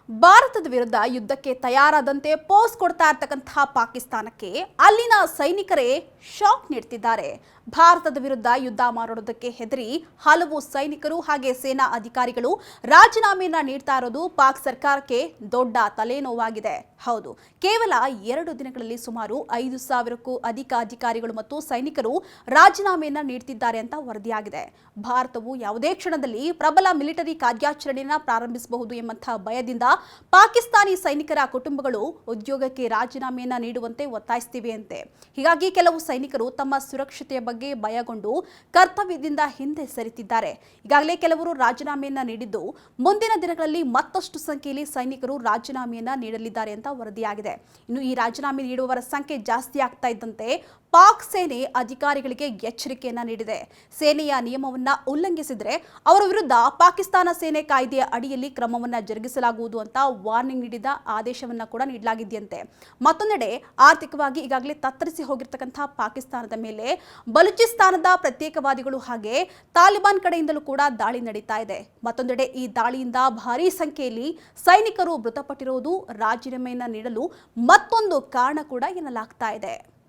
ಭಾರತದ ವಿರುದ್ಧ ಯುದ್ಧಕ್ಕೆ ತಯಾರಾದಂತೆ ಪೋಸ್ ಕೊಡ್ತಾ ಇರ್ತಕ್ಕಂತಹ ಪಾಕಿಸ್ತಾನಕ್ಕೆ ಅಲ್ಲಿನ ಸೈನಿಕರೇ ಶಾಕ್ ನೀಡ್ತಿದ್ದಾರೆ. ಭಾರತದ ವಿರುದ್ಧ ಯುದ್ಧ ಮಾಡೋದಕ್ಕೆ ಹೆದರಿ ಹಲವು ಸೈನಿಕರು ಹಾಗೆ ಸೇನಾ ಅಧಿಕಾರಿಗಳು ರಾಜೀನಾಮೆಯನ್ನ ನೀಡ್ತಾ ಇರೋದು ಪಾಕ್ ಸರ್ಕಾರಕ್ಕೆ ದೊಡ್ಡ ತಲೆನೋವಾಗಿದೆ. ಹೌದು, ಕೇವಲ 2 ದಿನಗಳಲ್ಲಿ ಸುಮಾರು 5,000ಕ್ಕೂ ಅಧಿಕ ಅಧಿಕಾರಿಗಳು ಮತ್ತು ಸೈನಿಕರು ರಾಜೀನಾಮೆಯನ್ನ ನೀಡ್ತಿದ್ದಾರೆ ಅಂತ ವರದಿಯಾಗಿದೆ. ಭಾರತವು ಯಾವುದೇ ಕ್ಷಣದಲ್ಲಿ ಪ್ರಬಲ ಮಿಲಿಟರಿ ಕಾರ್ಯಾಚರಣೆಯನ್ನ ಪ್ರಾರಂಭಿಸಬಹುದು ಎಂಬಂತಹ ಭಯದಿಂದ ಪಾಕಿಸ್ತಾನಿ ಸೈನಿಕರ ಕುಟುಂಬಗಳು ಉದ್ಯೋಗಕ್ಕೆ ರಾಜೀನಾಮೆಯನ್ನ ನೀಡುವಂತೆ ಒತ್ತಾಯಿಸುತ್ತಿವೆ ಅಂತೆ. ಹೀಗಾಗಿ ಕೆಲವು ಸೈನಿಕರು ತಮ್ಮ ಸುರಕ್ಷತೆಯ ಬಗ್ಗೆ ಭಯಗೊಂಡು ಕರ್ತವ್ಯದಿಂದ ಹಿಂದೆ ಸರಿತಿದ್ದಾರೆ. ಈಗಾಗಲೇ ಕೆಲವರು ರಾಜೀನಾಮೆಯನ್ನ ನೀಡಿದ್ದು ಮುಂದಿನ ದಿನಗಳಲ್ಲಿ ಮತ್ತಷ್ಟು ಸಂಖ್ಯೆಯಲ್ಲಿ ಸೈನಿಕರು ರಾಜೀನಾಮೆಯನ್ನ ನೀಡಲಿದ್ದಾರೆ ಅಂತ ವರದಿಯಾಗಿದೆ. ಇನ್ನು ಈ ರಾಜೀನಾಮೆ ನೀಡುವವರ ಸಂಖ್ಯೆ ಜಾಸ್ತಿ ಆಗ್ತಾ ಇದ್ದಂತೆ ಪಾಕ್ ಸೇನೆ ಅಧಿಕಾರಿಗಳಿಗೆ ಎಚ್ಚರಿಕೆಯನ್ನ ನೀಡಿದೆ. ಸೇನೆಯ ನಿಯಮವನ್ನ ಉಲ್ಲಂಘಿಸಿದರೆ ಅವರ ವಿರುದ್ಧ ಪಾಕಿಸ್ತಾನ ಸೇನೆ ಕಾಯ್ದೆಯ ಅಡಿಯಲ್ಲಿ ಕ್ರಮವನ್ನ ಜರುಗಿಸಲಾಗುವುದು ಅಂತ ವಾರ್ನಿಂಗ್ ನೀಡಿದ ಆದೇಶವನ್ನ ಕೂಡ ನೀಡಲಾಗಿದೆಯಂತೆ. ಮತ್ತೊಂದೆಡೆ ಆರ್ಥಿಕವಾಗಿ ಈಗಾಗಲೇ ತತ್ತರಿಸಿ ಹೋಗಿರ್ತಕ್ಕಂತಹ ಪಾಕಿಸ್ತಾನದ ಮೇಲೆ ಬಲೂಚಿಸ್ತಾನದ ಪ್ರತ್ಯೇಕವಾದಿಗಳು ಹಾಗೆ ತಾಲಿಬಾನ್ ಕಡೆಯಿಂದಲೂ ಕೂಡ ದಾಳಿ ನಡೀತಾ ಇದೆ. ಮತ್ತೊಂದೆಡೆ ಈ ದಾಳಿಯಿಂದ ಭಾರೀ ಸಂಖ್ಯೆಯಲ್ಲಿ ಸೈನಿಕರು ಮೃತಪಟ್ಟಿರುವುದು ರಾಜೀನಾಮೆಯನ್ನ ನೀಡಲು ಮತ್ತೊಂದು ಕಾರಣ ಕೂಡ ಎನ್ನಲಾಗ್ತಾ ಇದೆ.